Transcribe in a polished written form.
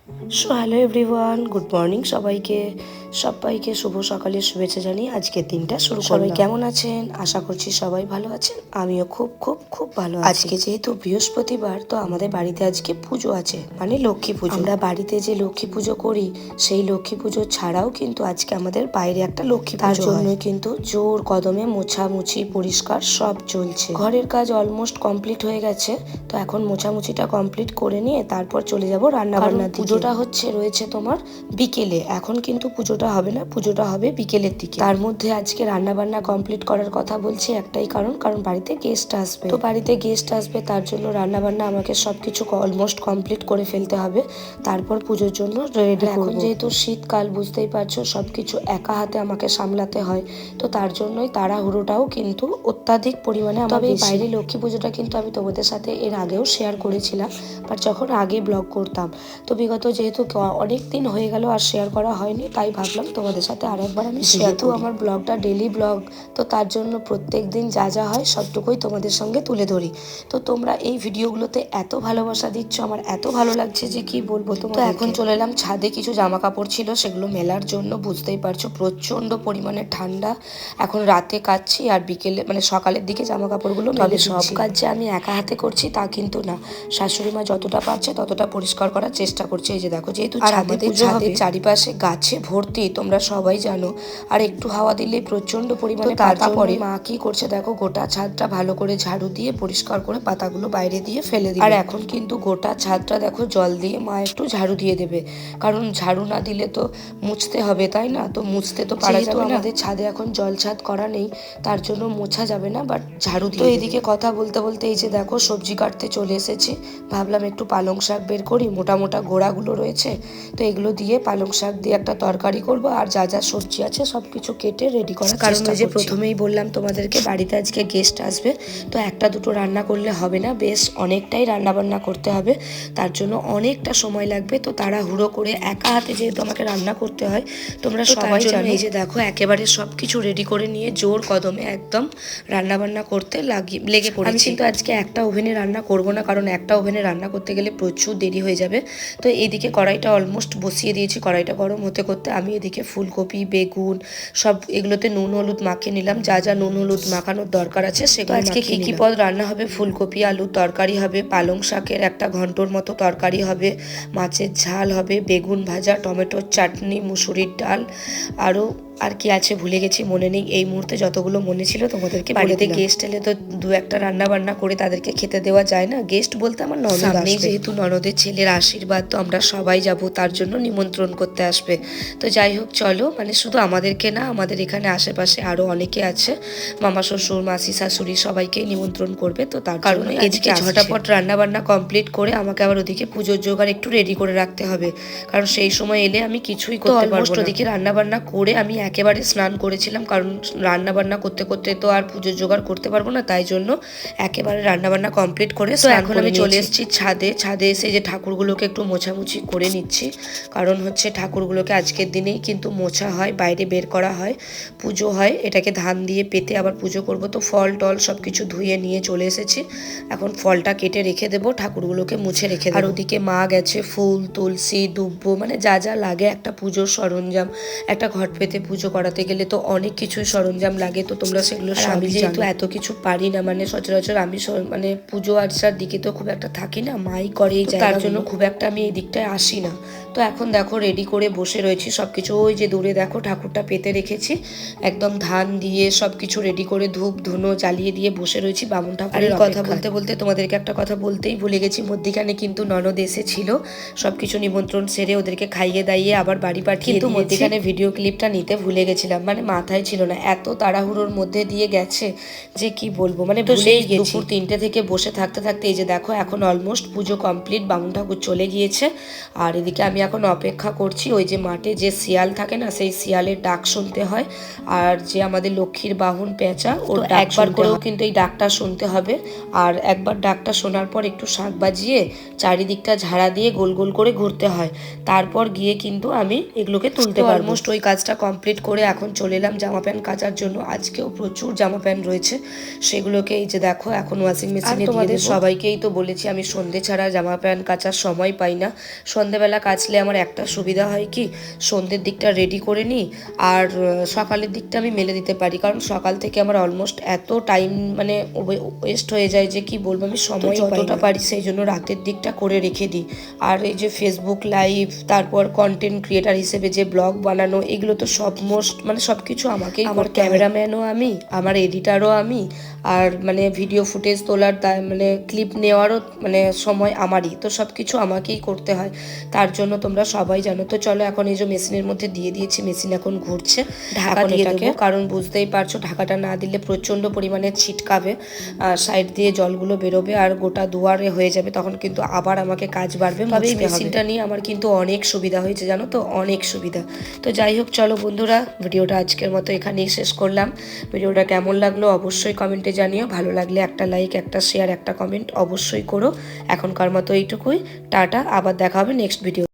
So hello everyone, good morning সবাইকে। সবাইকে শুভ সকালের শুভেচ্ছা জানিয়ে আজকের দিনটা শুরু করলাম। সবাই কেমন আছেন? আশা করছি সবাই ভালো আছেন। আমিও খুব খুব খুব ভালো আছি। আজকে যেহেতু বৃহস্পতিবার, তো আমাদের বাড়িতে আজকে পুজো আছে, মানে লক্ষ্মী পুজো। আমরা বাড়িতে যে লক্ষ্মী পুজো করি, সেই লক্ষ্মী পুজো ছাড়াও কিন্তু আজকে আমাদের বাইরে একটা লক্ষ্মী পুজো, তার জন্য কিন্তু জোর কদমে মোছামুছি পরিষ্কার সব চলছে। ঘরের কাজ অলমোস্ট কমপ্লিট হয়ে গেছে, তো এখন মোছামুছিটা কমপ্লিট করে নিয়ে তারপর চলে যাব রান্না বান্নার দিকে। পুজোটা রয়েছে তোমার বিকেলে, এখন কিন্তু পুজোটা হবে না, পুজোটা হবে বিকেলের দিকে। তার মধ্যে আজকে রান্না বান্না কমপ্লিট করার কথা বলছি একটাই কারণ বাড়িতে গেস্ট আসবে। তো বাড়িতে গেস্ট আসবে, তার জন্য রান্না বান্না আমাকে সবকিছু অলমোস্ট কমপ্লিট করে ফেলতে হবে, তারপর পুজোর জন্য রেডি করব। এখন যেহেতু শীতকাল, বুঝতেই পারছো, সবকিছু একা হাতে আমাকে সামলাতে হয়, তো তার জন্যই তাড়াহুড়োটাও কিন্তু অত্যাধিক পরিমাণে। তবে এই বাইরে লক্ষ্মী পুজোটা কিন্তু আমি তোমাদের সাথে এর আগেও শেয়ার করেছিলাম, বাট যখন আগে ব্লগ করতাম। তো বিগত যেহেতু অনেক দিন হয়ে গেল আর শেয়ার করা হয়নি, তাই ভাবলাম তোমাদের সাথে আরেকবার আমি শেয়ার করি। আমার ব্লগটা ডেলি ব্লগ, তো তার জন্য প্রত্যেক দিন যা যা হয় সবটুকুই তোমাদের সঙ্গে তুলে ধরি। তো তোমরা এই ভিডিওগুলোতে এত ভালোবাসা দিচ্ছ, আমার এত ভালো লাগছে যে কি বলবো। তো এখন চলে এলাম ছাদে, কিছু জামা কাপড় ছিল সেগুলো মেলার জন্য। বুঝতেই পারছো প্রচন্ড পরিমাণে ঠান্ডা। এখন রাতে কাচ্ছি আর বিকেলে মানে সকালের দিকে জামা কাপড়গুলো মেলে। সব কাজ যে আমি একা হাতে করছি তা কিন্তু না, শাশুড়ি মা যতটা পারছে ততটা পরিষ্কার করার চেষ্টা করছে। এই যে দেখো, যেহেতু ছাদের চারিপাশে গাছে ভর্তি, তোমরা সবাই জানো, আর একটু হাওয়া দিলে প্রচন্ড পরিমাণে পাতা পড়ে। মা কি করছে দেখো, গোটা ছাদটা ভালো করে ঝাড়ু দিয়ে পরিষ্কার করে পাতাগুলো বাইরে দিয়ে ফেলে দিই। আর এখন কিন্তু গোটা ছাদটা দেখো জল দিয়ে মা একটু ঝাড়ু দিয়ে দেবে, কারণ ঝাড়ু না দিলে তো মুছতে হবে, তাই না? তো মুছতে তো পারা যাবে না, আমাদের ছাদে এখন জল ছাদ করা নেই, তার জন্য মোছা যাবে না, বাট ঝাড়ু দিয়ে। তো এদিকে কথা বলতে বলতে এই যে দেখো সবজি কাটতে চলে এসেছি। ভাবলাম একটু পালং শাক বের করি, মোটা মোটা গোড়াগুলো রয়েছে, তো এগুলো দিয়ে পালং শাক দিয়ে একটা তরকারি করব। আর যা যা সবজি আছে সবকিছু কেটে রেডি করার কারণ ওই যে প্রথমেই বললাম তোমাদেরকে বাড়িতে আজকে গেস্ট আসবে, তো একটা দুটো রান্না করলে হবে না, বেশ অনেকটাই রান্না বান্না করতে হবে, তার জন্য অনেকটা সময় লাগবে। তো তাড়াহুড়ো করে একা হাতে যেহেতু আমাকে রান্না করতে হয়, তোমরা সবাই জানো। এই যে দেখো একেবারে সবকিছু রেডি করে নিয়ে জোর কদমে একদম রান্না বান্না করতে লেগে পড়েছি। আমি কিন্তু আজকে একটা ওভেনে রান্না করব না, কারণ একটা ওভেনে রান্না করতে গেলে প্রচুর দেরি হয়ে যাবে। তো এইদিকে কড়াইটা অলমোস্ট বসিয়ে দিয়েছি, কড়াইটা গরম হতে করতে আমি এদিকে ফুলকপি, বেগুন সব এগুলোতে নুন হলুদ মাখিয়ে নিলাম। যা যা নুন হলুদ মাখানোর দরকার আছে সেগুলো। আজকে কি কি পদ রান্না হবে? ফুলকপি আলুর তরকারি হবে, পালং শাকের একটা ঘন্টর মতো তরকারি হবে, মাছের ঝাল হবে, বেগুন ভাজা, টমেটোর চাটনি, মুসুরির ডাল, আর কি আছে ভুলে গেছি, মনে নেই এই মুহূর্তে। যতগুলো মনে ছিল তোমাদেরকে। বাড়িতে গেস্ট এলে তো দু একটা রান্না বান্না করে তাদেরকে খেতে দেওয়া যায় না। গেস্ট বলতে আমার ননদ আসবে, যেহেতু ননদের ছেলের আশীর্বাদ, তো আমরা সবাই যাব, তার জন্য নিমন্ত্রণ করতে আসবে। তো যাই হোক চলো, মানে শুধু আমাদেরকে না, আমাদের এখানে আশেপাশে আরো অনেকে আছে, মামা শ্বশুর মাসি শাশুড়ি সবাইকেই নিমন্ত্রণ করবে। তো তার কারণে এদিকে ঝটাপট রান্না বান্না কমপ্লিট করে আমাকে আবার ওদিকে পুজোর জোগাড় একটু রেডি করে রাখতে হবে, কারণ সেই সময় এলে আমি কিছুই করতে পারবো না। ওদিকে রান্না বান্না করে আমি একেবারে স্নান করেছিলাম, কারণ রান্না বান্না করতে করতে তো আর পুজোর জোগাড় করতে পারবো না, তাই জন্য একেবারে রান্না বান্না কমপ্লিট করে এখন আমি চলে এসেছি ছাদে। ছাদে এসে যে ঠাকুরগুলোকে একটু মোছামুছি করে নিচ্ছি, কারণ হচ্ছে ঠাকুরগুলোকে আজকের দিনেই কিন্তু মোছা হয়, বাইরে বের করা হয়, পুজো হয়, এটাকে ধান দিয়ে পেতে আবার পুজো করব। তো ফল টল সব কিছু ধুয়ে নিয়ে চলে এসেছি, এখন ফলটা কেটে রেখে দেবো, ঠাকুরগুলোকে মুছে রেখে দেবো। আর ওদিকে মা গেছে ফুল, তুলসী, দুব্বো, মানে যা যা লাগে একটা পুজোর সরঞ্জাম, একটা ঘট পেতে পুজো করাতে গেলে তো অনেক কিছুই সরঞ্জাম লাগে, তো তোমরা সেগুলো সবই যেহেতু এত কিছু পারি না, মানে সচরাচর আমি মানে পুজো আর্চার দিকে তো খুব একটা থাকি না, মাই করে, তার জন্য খুব একটা আমি এই দিকটায় আসি না। তো এখন দেখো রেডি করে বসে রয়েছি সবকিছু। ওই যে দূরে দেখো ঠাকুরটা পেতে রেখেছি, একদম ধান দিয়ে সবকিছু রেডি করে ধূপ ধুনো জ্বালিয়ে দিয়ে বসে রয়েছি বামুন ঠাকুরের কথা বলতে বলতে তোমাদেরকে একটা কথা বলতেই ভুলে গেছি। মধ্যিখানে কিন্তু ননদ এসেছিল, সবকিছু নিমন্ত্রণ সেরে ওদেরকে খাইয়ে দাইয়ে আবার বাড়ি পাঠিয়ে, কিন্তু মধ্যিখানে ভিডিও ক্লিপটা নিতে ভুলে গেছিলাম, মানে মাথায় ছিল না, এত তাড়াহুড়োর মধ্যে দিয়ে গেছে যে কি বলবো, মানে ভুলেই গেছি। দুপুর 3টে থেকে বসে থাকতে থাকতে এই যে দেখো এখন অলমোস্ট পুজো কমপ্লিট, বামুন ঠাকুর চলে গিয়েছে। আর এদিকে আমি এখন অপেক্ষা করছি, ওই যে মাঠে যে শিয়াল থাকে না, সেই শিয়ালের ডাক শুনতে হয়, আর যে আমাদের লক্ষ্মীর বাহন পেঁচা, ওর একবার করেও কিন্তু এই ডাকটা শুনতে হবে। আর একবার ডাকটা শোনার পর একটু শাঁখ বাজিয়ে চারিদিকটা ঝাড়া দিয়ে গোল গোল করে ঘুরতে হয়, তারপর গিয়ে কিন্তু আমি এগুলোকে তুলতে পারবো। অলমোস্ট ওই কাজটা কমপ্লিট করে এখন চলে এলাম জামা প্যান্ট কাচার জন্য। আজকেও প্রচুর জামা প্যান্ট রয়েছে, সেগুলোকে এই যে দেখো এখন ওয়াশিং মেশিনে দিয়ে দেবো। সবাইকেই তো বলেছি আমি সন্ধে ছাড়া জামা প্যান্ট কাচার সময় পাই না, সন্ধেবেলা কাচলে আসলে আমার একটা সুবিধা হয় কি, সন্ধ্যের দিকটা রেডি করে নিই আর সকালের দিকটা আমি মেলে দিতে পারি, কারণ সকাল থেকে আমার অলমোস্ট এত টাইম মানে ওয়েস্ট হয়ে যায় যে কি বলবো, আমি সময় যতটা পারি সেই জন্য রাতের দিকটা করে রেখে দিই। আর এই যে ফেসবুক লাইভ, তারপর কন্টেন্ট ক্রিয়েটার হিসেবে যে ব্লগ বানানো, এগুলো তো মানে সব কিছু আমাকেই, আমার ক্যামেরাম্যানও আমি, আমার এডিটারও আমি, আর মানে ভিডিও ফুটেজ তোলার মানে ক্লিপ নেওয়ারও মানে সময় আমারই, তো সব কিছু আমাকেই করতে হয়। তার জন্য তোমরা সবাই জানো। তো চলো এখন এই যে মেশিনের মধ্যে দিয়ে দিয়েছি, মেশিন এখন ঘুরছে, ঢাকা দিয়ে দেবো, কারণ বুঝতেই পারছো ঢাকাটা না দিলে প্রচণ্ড পরিমাণে ছিটকাবে, সাইড দিয়ে জলগুলো বেরোবে আর গোটা দুয়ারে হয়ে যাবে, তখন কিন্তু আবার আমাকে কাজ বাড়বে। তবে এই মেশিনটা নিয়ে আমার কিন্তু অনেক সুবিধা হয়েছে জানো তো, অনেক সুবিধা। তো যাই হোক, চলো বন্ধুরা, ভিডিওটা আজকের মতো এখানেই শেষ করলাম। ভিডিওটা কেমন লাগলো অবশ্যই কমেন্টে জানিও, ভালো লাগলে একটা লাইক, একটা শেয়ার, একটা কমেন্ট অবশ্যই করো। এখনকার মতো এইটুকুই, টাটা, আবার দেখা হবে নেক্সট ভিডিও।